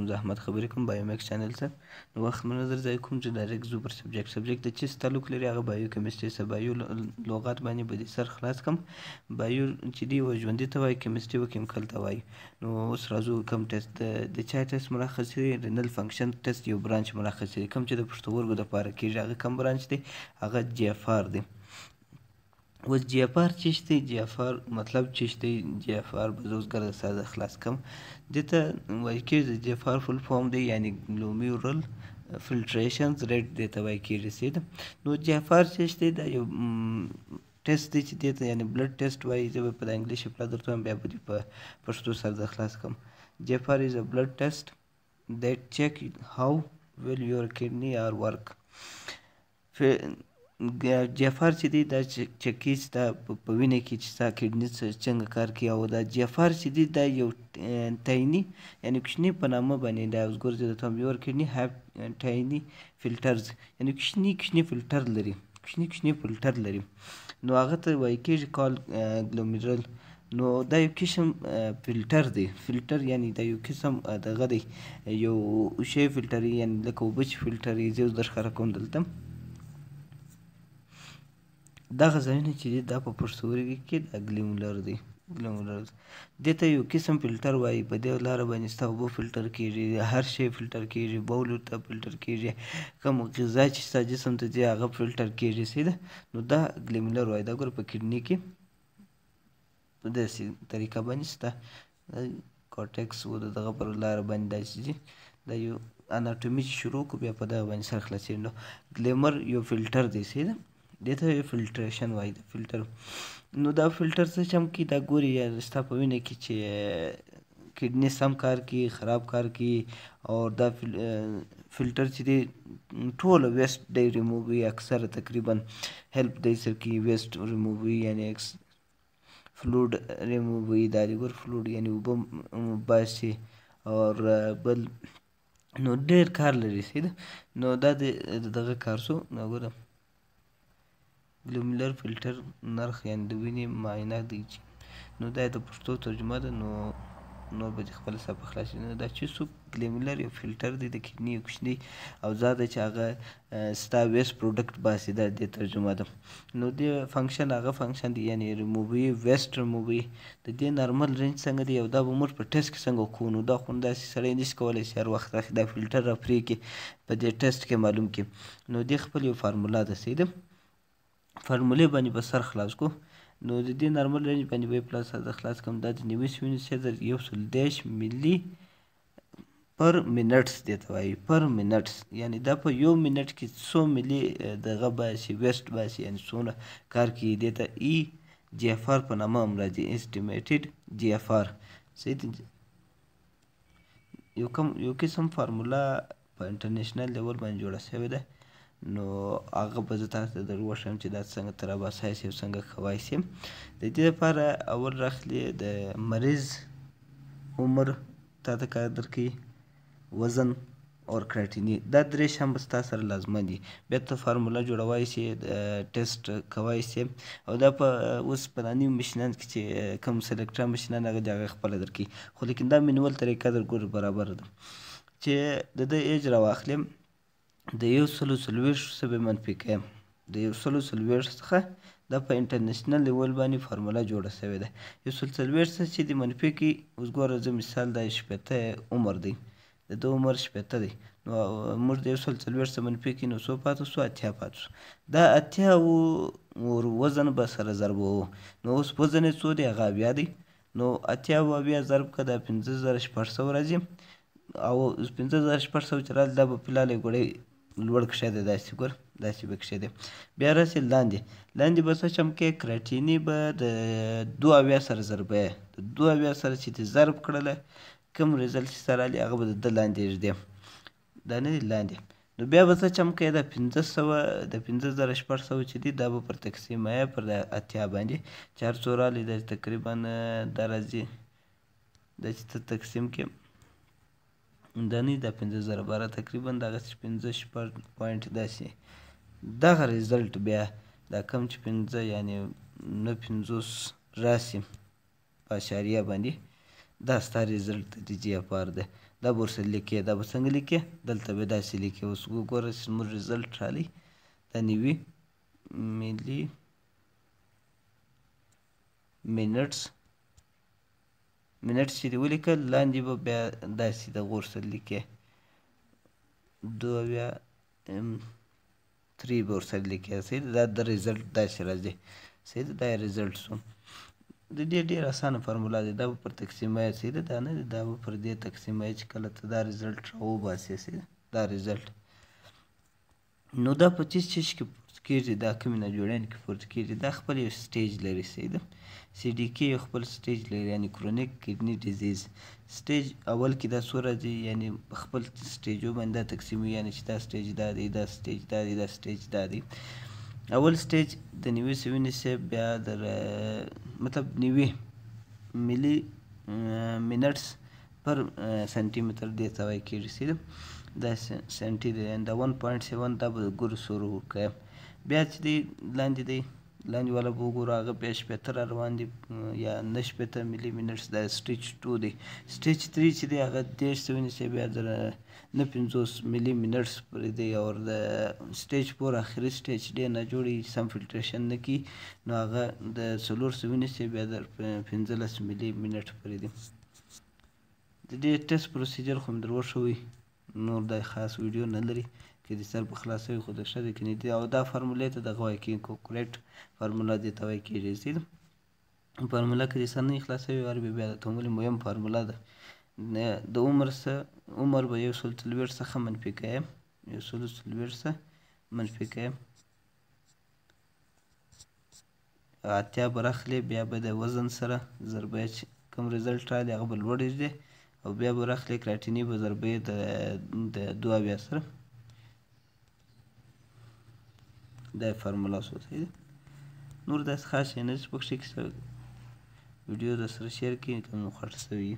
کوم زه احمد خبرې کوم بایومیکس چینل ته. نو وخت مو نظر ځای کوم چې ډایرکټ ځو پر سبجیکټ د چیز تعلق لري هغه بایو کیمستري سره بایو لغات باندې به دې سر خلاص کړم. بایو چې دی یوه ژوندي ته وایي، کیمستري و کیمیکل ته وایي. نو اوس راځو کوم ټیسټ د چا ټیسټ ملخص دی رینل فنکشن ټیسټ یو برانچ ملخص دی کوم چې د پښتورګو دپاره کېږي هغه کوم برانچ دی هغه جی اف آر دی. اوس جی اف آر چیش دی؟ جی اف آر مطلب چیش دی؟ جی اف آر به زه اوس ګرده ساده خلاص کړم. دې ته وایي کېږي جی اف آر فل فارم دی یعنی ګلومیرول فلټریشن ریټ دې ته وایي کېږي سید. نو جی اف آر چیش دی؟ دا یو ټیسټ دی چې دې ته یعنی بلډ ټیسټ وایي. زه به په انګلیش پلا درته وایم بیا به دې په پښتو سره زه خلاص کړم. جی اف آر از ا بلډ ټیسټ that check how well your kidney are work. جی اف آر چې دی دا چکي ستا په وینه کې چې ستا کډني څنګه کار کوي. او دا جی اف آر چې دی دا یو تایني یعنی کوچني په نامه باندې دا اوس ګورځي درته وایم یور کډني هاف تایني فلټرز یعنی کوچني فلټر لري کوچني فلټر لري. نو هغه ته وایي کېږي کال ګلومیرل. نو دا یو قسم فلټر دی. فلټر یعنی دا یو قسم دغه دی یو شی فلټري یعنی لکه اوبه چې فلټري. زه اوس درښکاره کوم دلته دغه ځایونه چې دي دا په پښتورګي کې دا ګلیمولر دی. دې ته یو قسم فلټر وایي. په دې لاره باندې ستا اوبه فلټر کېږي، هر شی فلټر کېږي، بول ورته فلټر کېږي، کوم غذا چې ستا جسم ته ځي هغه فلټر کېږي سیده. نو دا ګلیمولر وایي. دا ګوره په کډني کې په داسې طریقه باندې ستا کارټکس و د دغه پر لاره باندې داسې ځي. دا یو اناټومي چې شروع کړو بیا په دغه باندې سر خلاصېږي. نو ګلیمر یو فلټر دی سیده. دې ته یو فلټریشن وایي د فلټر. نو دا فلټر څه چم کوي دا ګوري یا ستا په وینه کې چې کډني سم کار کوي خراب کار کوي. او دا فلټر چې دی ټوله ویسټ دی ریمووي اکثره تقریبا هیلپ دی سره کوي ویسټ ریمووي یعنی فلوډ ریمووي. دا دی ګور فلوډ یعنی اوبه باسي اور بل نو ډېر کار لري سیده. نو دا د دغه کار سو نو ګوره ګلومیرولر فلټر نرخ یعنی د وینې معاینه دی چې نو دا د پښتو ترجمه ده. نو به دې خپله صفحه خلاص نو دا چې څوک ګلیمولر یو فلټر دی د کډني یو کوچني اوزار دی چې هغه ستا ویسټ پروډکټ باسي. دا دې ترجمه ده. نو دې فنکشن هغه فنکشن دی یعنی ریمووي ویسټ ریمووي. د دې نارمل رینج څنګه دی او دا به موږ په ټیسټ کې څنګه وکړو. نو دا خو داسې سړی نشي کولی چې هر وخت دا فلټر را پرې کړي په دې ټیسټ کې معلوم کړي. نو دې خپل یو فارمولا ده سیده. فارمولې باندې به سر خلاص کو. نو د دې نارمل رینج باندې به پلس د خلاص کوم. دا د نیوي سوینې سیده 110 ملي پر منټس دی ته وایي پر منټس یعنی دا په یو منټ کې 100 ملي دغه باسي ویسټ باسي یعنی څونه کار کوي. دې ته ای جی اف آر په نامه هم راځي اسټیمیټډ جی اف آر صحیح. یو قسم فارمولا په انټرنیشنل لیول باندې جوړه شوې ده. نو هغه به زه تاسو ته در وښیم چې دا څنګه تر اباسای سي او څنګه کوای سي. د دې لپاره اول راخلي د مریض عمر تاته کار درکوي وزن اور کراتیني دا درې شیان به ستا سره لازمه دي. بیا ته فارمولا جوړوای سي ټیسټ کوای سي او دا په اوس پلاني مشینان کې چې کوم سلیکټر مشینان هغه د هغه خپله درکوي. خو لیکن دا مینول طریقه در ګور برابره ده چې د ده ایج راواخلم د 140 څخه منفي کړم. د 140 څخه دا په انټرنیشنل لیول باندې فارمولا جوړه شوې ده. 140 څخه چې د منفي کړي اوس ګوره زه مثال دا 80 عمر دی د ده عمر 80 دی. نو موږ د 140 څخه منفي کړي نو څو پاتې شو 80 پاتې شو. دا 80 ور وزن به سره ضربوو. نو اوس وزن یې څو دی هغه 80 دی. نو 80 او 80 ضرب کړه دا 5600 راځي او 5600 چې راځي دا به فلحال ګوړی لوړ کښې داسې ګور داسې به کښې دی. بیا راسي لاندې به څه چم کې کراتیني به د 2 سره ضربه د 2 سره چې دې ضرب کړله کوم ریزلټ چې سره رالي هغه به د ده لاندې ږدي دا نه دی لاندې. نو بیا به څه چم کې د 500 د 5600 چې دی دا به پر تقسیم پر 80 باندې 400 رالی دا تقریبا دا راځي دا چې ته تقسیم کې دا نه دا 5012 تقریبا دغسې 15 پوینټ داسې دغه ریزلټ بیا دا کم چې 5 یعنې 950 راسي په اشاریه باندې دا ستا ریزلټ د جی اف آر ده. دا به ورسره لیکې. دا به څنګه لیکې؟ دلته به داسې لیکې. اوس وګوره چې زموږ ریزلټ رالی دا نیوي ملي منټس چې دې ولیکل لاندې به بیا داسې دغه ورسره لیکې 2 به ورسره لیکې. صحیح ده. دا د ریزلټ داسې راځي. صحیح ده. دا یې ریزلټ شو. د دې ډېر اسانه فارمولا دی. دا به پر تقسیمه یې صحیح ده. دا نه دی. دا به پر دې تقسیمه یې چې کله ته دا ریزلټ راوباسې صحیح ده. دا ریزلټ نو دا په چیز کې پورته کېږي. دا کومې ناجوړیانې کې پورته کېږي. دا خپل یو سټیج لري. صحیح ده. سی ډي کې یو خپل سټیج لري یعنې کرونیک کډني ډیزیز. سټیج اول کې دا څو راځي یعنې خپل سټیجو باندې دا تقسیموي یعنې چې دا سټیج دا دی دا سټیج دا دی دا سټیج دا دی. اول سټیج د 90 ونیسئ بیا در مطلب 90 ملي منټس پر سانتي متر دې ته وایي کېږي. صحیح ده. دا سانتي دی یعنې دا 1.7 دا به د ګورو سورو وکړم. بیا چې دی لاندې والا به وګورو هغه بیا 80 را روان دي یا 90 ملي منټس. دا سټیج 2 دی. سټیج 3 چې دی هغه 30 ونیسئ بیا در 50 ملي منټس پورې دی. او د سټیج 4 آخري سټیج ډېر ناجوړي سم فلټریشن نه کوي نو هغه د 400 ونیسئ بیا در 15 ملي منټ پورې دی. د دې ټیسټ پروسیجر خو مې در وښوی. نور دا خاص ویډیو نه لري. که دې سر په خلاصوي خو د ښه دی که نه دي. او دا فارمولې ته دغه وایي کېږي کوکولیټ فارمولا دې ته وایي کېږي. صحیح ده. فارمولا که دې سر نه خلاصوي ور بیا درته ولې مهم فارمولا ده. د عمر به 140 څخه منفي کوئ 140 څخه منفي کوئ 80 به راخلې. بیا به د وزن سره ضربه چې کوم ریزلټ راغلی هغه به لوړ دی. او بیا به راخلې کراتیني به ضربه د 2 سره. دا فارمولا شو. صحیح ده. نور داسې خاص شی نه چې پکښې ویډیو در سره شیر کړي که مو خوښ شوي.